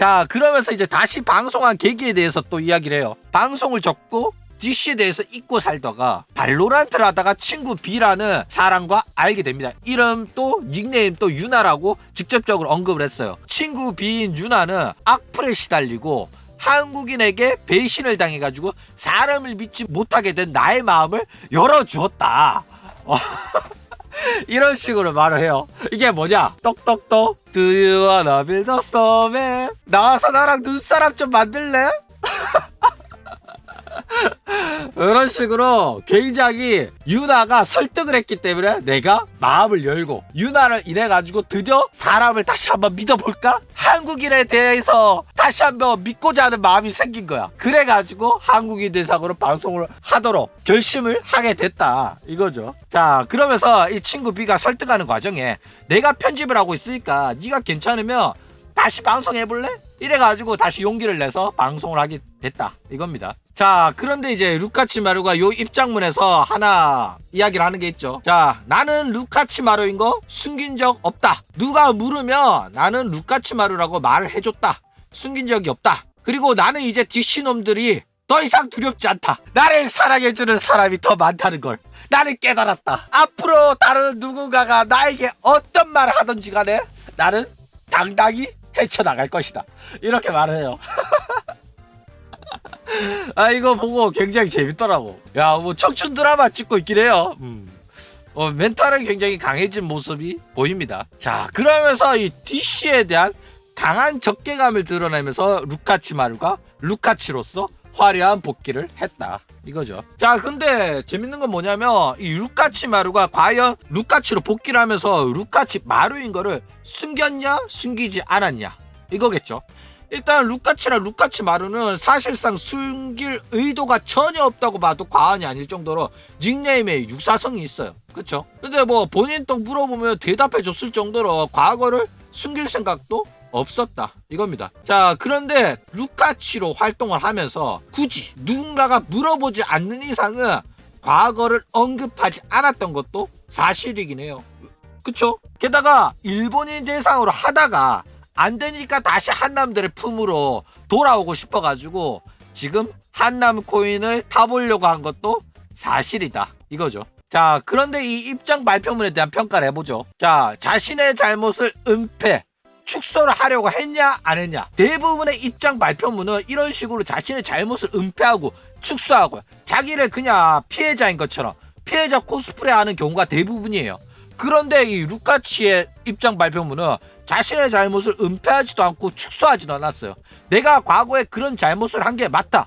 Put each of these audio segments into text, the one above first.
자, 그러면서 이제 다시 방송한 계기에 대해서 또 이야기를 해요. 방송을 접고 DC에 대해서 잊고 살다가 발로란트를 하다가 친구 B라는 사람과 알게 됩니다. 이름 또 닉네임 또 유나라고 직접적으로 언급을 했어요. 친구 B인 유나는 악플에 시달리고 한국인에게 배신을 당해가지고 사람을 믿지 못하게 된 나의 마음을 열어주었다. 이런 식으로 말을 해요. 이게 뭐냐? 똑똑똑 Do you wanna build a snowman? 나와서 나랑 눈사람 좀 만들래? 이런 식으로 굉장히 유나가 설득을 했기 때문에 내가 마음을 열고 유나를 인해 가지고 드디어 사람을 다시 한번 믿어볼까? 한국인에 대해서 다시 한번 믿고자 하는 마음이 생긴 거야. 그래 가지고 한국인 대상으로 방송을 하도록 결심을 하게 됐다 이거죠. 자, 그러면서 이 친구 B가 설득하는 과정에 내가 편집을 하고 있으니까 네가 괜찮으면 다시 방송해볼래? 이래가지고 다시 용기를 내서 방송을 하게 됐다 이겁니다. 자, 그런데 이제 루카치마루가 요 입장문에서 하나 이야기를 하는 게 있죠. 자, 나는 루카치마루인 거 숨긴 적 없다. 누가 물으면 나는 루카치마루라고 말을 해줬다. 숨긴 적이 없다. 그리고 나는 이제 DC놈들이 더 이상 두렵지 않다. 나를 사랑해주는 사람이 더 많다는 걸 나는 깨달았다. 앞으로 다른 누군가가 나에게 어떤 말을 하든지 간에 나는 당당히 헤쳐나갈 것이다. 이렇게 말을 해요. 아, 이거 보고 굉장히 재밌더라고. 야, 뭐 청춘 드라마 찍고 있긴 해요. 멘탈은 굉장히 강해진 모습이 보입니다. 자, 그러면서 이 DC에 대한 강한 적개감을 드러내면서 루카치마루가 루카치로서 화려한 복귀를 했다 이거죠. 자, 근데 재밌는 건 뭐냐면 이 루카치마루가 과연 루카치로 복귀를 하면서 루카치마루인 거를 숨겼냐 숨기지 않았냐 이거겠죠. 일단 루카치랑 루카치마루는 사실상 숨길 의도가 전혀 없다고 봐도 과언이 아닐 정도로 닉네임에 육사성이 있어요. 그쵸? 근데 뭐 본인 또 물어보면 대답해 줬을 정도로 과거를 숨길 생각도 없었다 이겁니다. 자, 그런데 루카치로 활동을 하면서 굳이 누군가가 물어보지 않는 이상은 과거를 언급하지 않았던 것도 사실이긴 해요. 그쵸? 게다가 일본인 대상으로 하다가 안 되니까 다시 한남들의 품으로 돌아오고 싶어가지고 지금 한남 코인을 타보려고 한 것도 사실이다 이거죠. 자, 그런데 이 입장 발표문에 대한 평가를 해보죠. 자, 자신의 잘못을 은폐 축소를 하려고 했냐 안 했냐. 대부분의 입장 발표문은 이런 식으로 자신의 잘못을 은폐하고 축소하고 자기를 그냥 피해자인 것처럼 피해자 코스프레 하는 경우가 대부분이에요. 그런데 이 루카치의 입장 발표문은 자신의 잘못을 은폐하지도 않고 축소하지도 않았어요. 내가 과거에 그런 잘못을 한 게 맞다.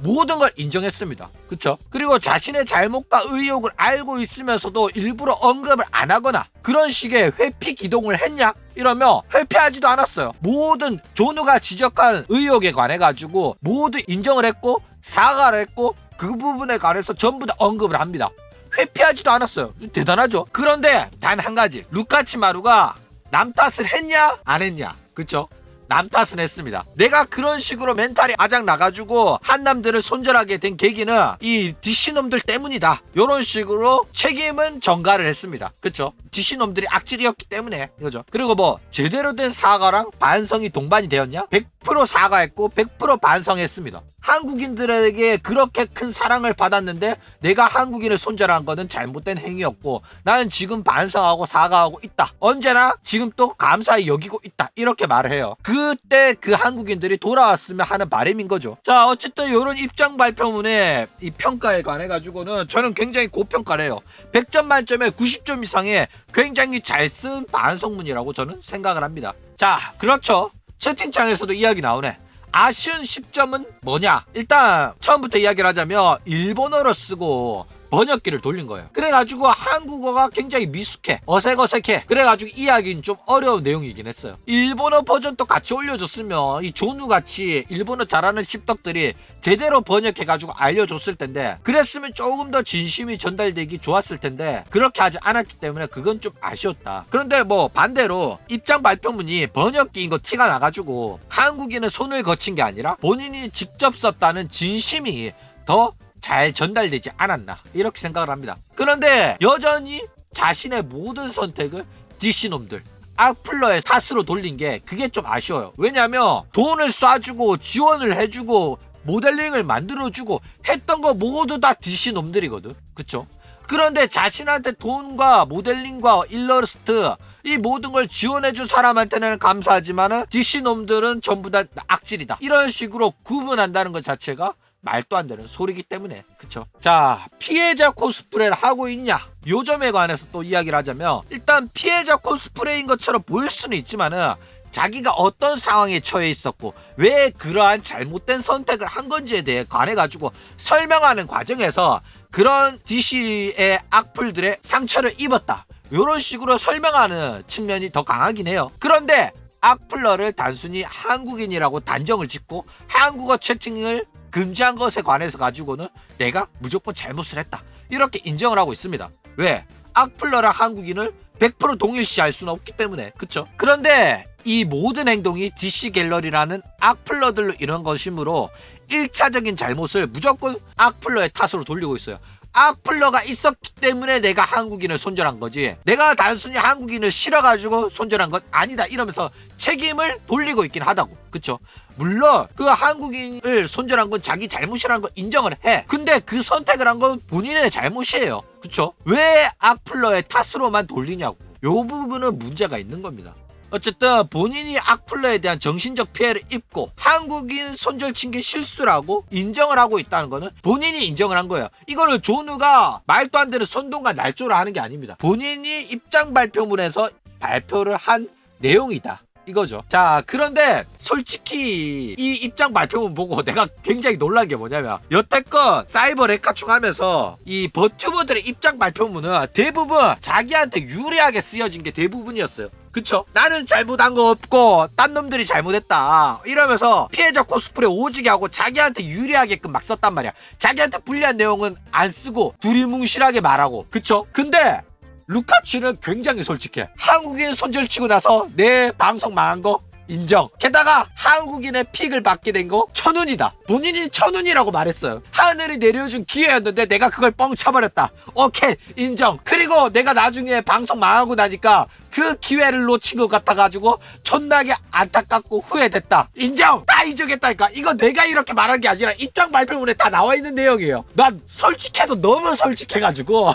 모든 걸 인정했습니다. 그쵸? 그리고 자신의 잘못과 의혹을 알고 있으면서도 일부러 언급을 안 하거나 그런 식의 회피 기동을 했냐? 이러면 회피하지도 않았어요. 모든 조누가 지적한 의혹에 관해 가지고 모두 인정을 했고 사과를 했고 그 부분에 관해서 전부 다 언급을 합니다. 회피하지도 않았어요. 대단하죠? 그런데 단 한 가지, 루카치마루가 남 탓을 했냐 안 했냐. 그쵸? 남 탓은 했습니다. 내가 그런 식으로 멘탈이 아작 나가지고 한남들을 손절하게 된 계기는 이 DC놈들 때문이다. 이런 식으로 책임은 전가를 했습니다. 그쵸? DC놈들이 악질이었기 때문에 이거죠. 그리고 뭐 제대로 된 사과랑 반성이 동반이 되었냐? 100% 사과했고 100% 반성했습니다. 한국인들에게 그렇게 큰 사랑을 받았는데 내가 한국인을 손절한 거는 잘못된 행위였고 나는 지금 반성하고 사과하고 있다. 언제나 지금 또 감사히 여기고 있다. 이렇게 말을 해요. 그때 그 한국인들이 돌아왔으면 하는 바람인 거죠. 자, 어쨌든 이런 입장 발표문의 이 평가에 관해 가지고는 저는 굉장히 고평가를 해요. 100점 만점에 90점 이상의 굉장히 잘 쓴 반성문이라고 저는 생각을 합니다. 자, 그렇죠. 채팅창에서도 이야기 나오네. 아쉬운 10점은 뭐냐? 일단 처음부터 이야기를 하자면 일본어로 쓰고 번역기를 돌린 거예요. 그래가지고 한국어가 굉장히 미숙해, 어색어색해. 그래가지고 이해하기는 좀 어려운 내용이긴 했어요. 일본어 버전도 같이 올려줬으면 이 조누같이 일본어 잘하는 씹덕들이 제대로 번역해가지고 알려줬을 텐데 그랬으면 조금 더 진심이 전달되기 좋았을 텐데 그렇게 하지 않았기 때문에 그건 좀 아쉬웠다. 그런데 뭐 반대로 입장 발표문이 번역기인 거 티가 나가지고 한국인은 손을 거친 게 아니라 본인이 직접 썼다는 진심이 더 잘 전달되지 않았나 이렇게 생각을 합니다. 그런데 여전히 자신의 모든 선택을 DC놈들 악플러의 탓으로 돌린 게 그게 좀 아쉬워요. 왜냐면 돈을 쏴주고 지원을 해주고 모델링을 만들어주고 했던 거 모두 다 DC 놈들이거든. 그쵸? 그런데 자신한테 돈과 모델링과 일러스트 이 모든 걸 지원해준 사람한테는 감사하지만은 DC 놈들은 전부 다 악질이다. 이런 식으로 구분한다는 것 자체가 말도 안 되는 소리기 때문에. 그쵸? 자, 피해자 코스프레를 하고 있냐? 요 점에 관해서 또 이야기를 하자면, 일단 피해자 코스프레인 것처럼 보일 수는 있지만은 자기가 어떤 상황에 처해 있었고 왜 그러한 잘못된 선택을 한 건지에 대해 관해 가지고 설명하는 과정에서 그런 DC의 악플들의 상처를 입었다, 이런 식으로 설명하는 측면이 더 강하긴 해요. 그런데 악플러를 단순히 한국인이라고 단정을 짓고 한국어 채팅을 금지한 것에 관해서 가지고는 내가 무조건 잘못을 했다, 이렇게 인정을 하고 있습니다. 왜? 악플러랑 한국인을 100% 동일시할 수는 없기 때문에. 그쵸? 그런데 이 모든 행동이 DC 갤러리라는 악플러들로 이런 것이므로 1차적인 잘못을 무조건 악플러의 탓으로 돌리고 있어요. 악플러가 있었기 때문에 내가 한국인을 손절한 거지, 내가 단순히 한국인을 싫어가지고 손절한 건 아니다, 이러면서 책임을 돌리고 있긴 하다고. 그쵸? 물론 그 한국인을 손절한 건 자기 잘못이라는 거 인정을 해. 근데 그 선택을 한 건 본인의 잘못이에요. 그쵸? 왜 악플러의 탓으로만 돌리냐고. 요 부분은 문제가 있는 겁니다. 어쨌든 본인이 악플러에 대한 정신적 피해를 입고 한국인 손절친 게 실수라고 인정을 하고 있다는 거는 본인이 인정을 한 거예요. 이거는 존우가 말도 안 되는 선동과 날조를 하는 게 아닙니다. 본인이 입장 발표문에서 발표를 한 내용이다, 이거죠. 자, 그런데 솔직히 이 입장 발표문 보고 내가 굉장히 놀란 게 뭐냐면, 여태껏 사이버 레카충 하면서 이 버튜버들의 입장 발표문은 대부분 자기한테 유리하게 쓰여진 게 대부분이었어요. 그쵸? 나는 잘못한 거 없고 딴 놈들이 잘못했다 이러면서 피해자 코스프레 오지게 하고 자기한테 유리하게끔 막 썼단 말이야. 자기한테 불리한 내용은 안 쓰고 두리뭉실하게 말하고. 그쵸? 근데 루카츠는 굉장히 솔직해. 한국인 손절치고 나서 내 방송 망한 거 인정. 게다가 한국인의 픽을 받게 된 거 천운이다. 본인이 천운이라고 말했어요. 하늘이 내려준 기회였는데 내가 그걸 뻥 쳐버렸다. 오케이, 인정. 그리고 내가 나중에 방송 망하고 나니까 그 기회를 놓친 것 같아가지고 존나게 안타깝고 후회됐다. 인정. 다 인정했다니까. 이거 내가 이렇게 말한 게 아니라 입장 발표문에 다 나와 있는 내용이에요. 난 솔직해도 너무 솔직해가지고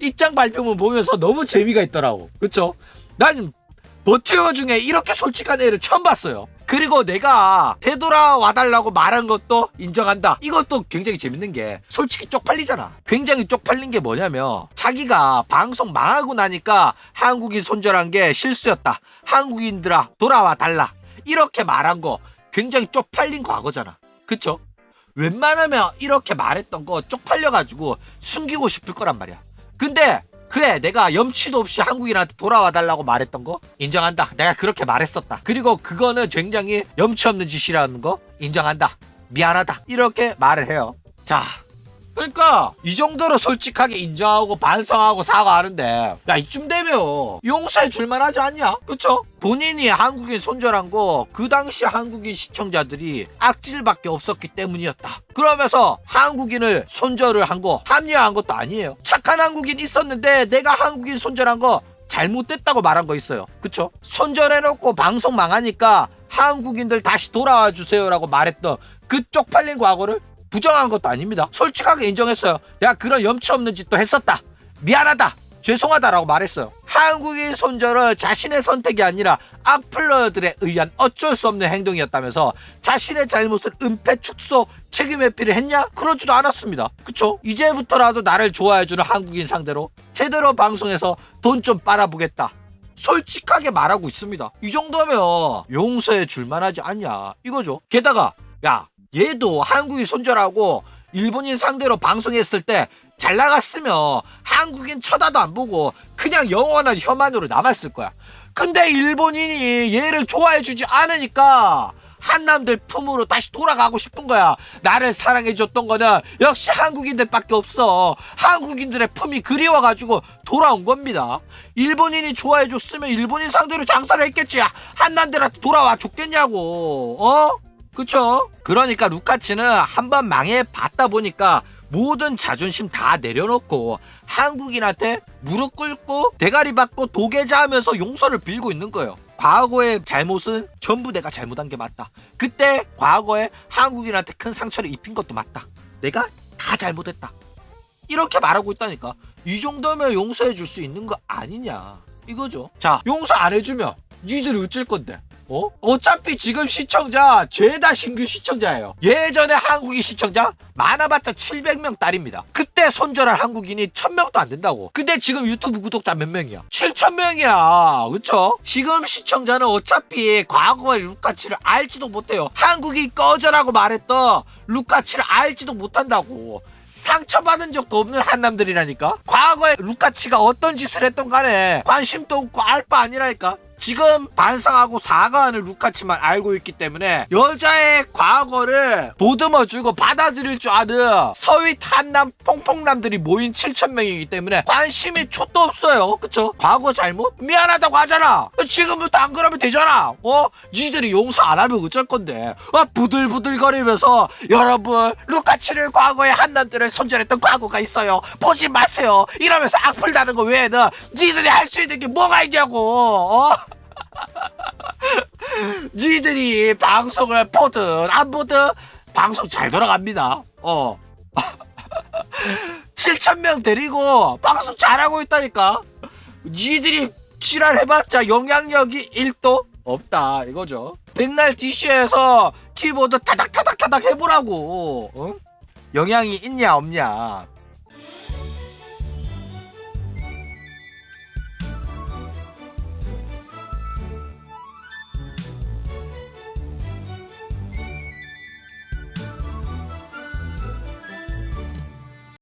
입장 발표문 보면서 너무 재미가 있더라고. 그쵸? 난 버튜버 중에 이렇게 솔직한 애를 처음 봤어요. 그리고 내가 되돌아와달라고 말한 것도 인정한다. 이것도 굉장히 재밌는 게 솔직히 쪽팔리잖아. 굉장히 쪽팔린 게 뭐냐면, 자기가 방송 망하고 나니까 한국인 손절한 게 실수였다, 한국인들아 돌아와 달라, 이렇게 말한 거 굉장히 쪽팔린 과거잖아. 그쵸? 웬만하면 이렇게 말했던 거 쪽팔려가지고 숨기고 싶을 거란 말이야. 근데 그래, 내가 염치도 없이 한국인한테 돌아와 달라고 말했던 거 인정한다. 내가 그렇게 말했었다. 그리고 그거는 굉장히 염치 없는 짓이라는 거 인정한다. 미안하다. 이렇게 말을 해요. 자, 그러니까 이 정도로 솔직하게 인정하고 반성하고 사과하는데, 야, 이쯤 되면 용서해 줄만 하지 않냐? 그쵸? 본인이 한국인 손절한 거 그 당시 한국인 시청자들이 악질밖에 없었기 때문이었다, 그러면서 한국인을 손절을 한 거 합리화한 것도 아니에요. 착한 한국인 있었는데 내가 한국인 손절한 거 잘못됐다고 말한 거 있어요. 그쵸? 손절해놓고 방송 망하니까 한국인들 다시 돌아와 주세요라고 말했던 그 쪽팔린 과거를 부정한 것도 아닙니다. 솔직하게 인정했어요. 내가 그런 염치 없는 짓도 했었다, 미안하다, 죄송하다라고 말했어요. 한국인 손절은 자신의 선택이 아니라 악플러들에 의한 어쩔 수 없는 행동이었다면서 자신의 잘못을 은폐, 축소, 책임 회피를 했냐? 그러지도 않았습니다. 그쵸? 이제부터라도 나를 좋아해주는 한국인 상대로 제대로 방송에서 돈 좀 빨아보겠다, 솔직하게 말하고 있습니다. 이 정도면 용서해 줄만하지 않냐, 이거죠. 게다가 야, 얘도 한국인 손절하고 일본인 상대로 방송했을 때 잘 나갔으면 한국인 쳐다도 안 보고 그냥 영원한 혐한으로 남았을 거야. 근데 일본인이 얘를 좋아해주지 않으니까 한남들 품으로 다시 돌아가고 싶은 거야. 나를 사랑해줬던 거는 역시 한국인들밖에 없어. 한국인들의 품이 그리워가지고 돌아온 겁니다. 일본인이 좋아해줬으면 일본인 상대로 장사를 했겠지. 한남들한테 돌아와 줬겠냐고. 그쵸? 그러니까 루카츠는 한번 망해봤다 보니까 모든 자존심 다 내려놓고 한국인한테 무릎 꿇고 대가리 받고 도계자하면서 용서를 빌고 있는 거예요. 과거의 잘못은 전부 내가 잘못한 게 맞다. 그때 과거에 한국인한테 큰 상처를 입힌 것도 맞다. 내가 다 잘못했다. 이렇게 말하고 있다니까. 이 정도면 용서해 줄 수 있는 거 아니냐 이거죠. 자, 용서 안 해주면 니들이 어쩔 건데? 어차피 지금 시청자 죄다 신규 시청자예요. 예전에 한국인 시청자 많아봤자 700명 딸입니다. 그때 손절한 한국인이 1000명도 안 된다고. 근데 지금 유튜브 구독자 몇 명이야? 7000명이야. 그쵸? 지금 시청자는 어차피 과거의 루카치를 알지도 못해요. 한국인 꺼져라고 말했던 루카치를 알지도 못한다고. 상처받은 적도 없는 한남들이라니까. 과거에 루카치가 어떤 짓을 했던 간에 관심도 없고 알 바 아니라니까. 지금 반성하고 사과하는 루카치만 알고 있기 때문에 여자의 과거를 보듬어주고 받아들일 줄 아는 서윗 한남 퐁퐁남들이 모인 7000명이기 때문에 관심이 촛도 없어요. 그쵸? 과거 잘못? 미안하다고 하잖아. 지금부터 안 그러면 되잖아. 니들이 용서 안 하면 어쩔 건데. 부들부들거리면서 여러분 루카치를 과거에 한남들을 손절했던 과거가 있어요. 보지 마세요. 이러면서 악플 다는 거 외에는 니들이 할 수 있는 게 뭐가 있냐고. 니들이 방송을 보든 안 보든 방송 잘 돌아갑니다. 7000명 데리고 방송 잘하고 있다니까. 니들이 지랄해봤자 영향력이 1도 없다 이거죠. 백날 DC에서 키보드 타닥타닥타닥 해보라고. 영향이 있냐 없냐.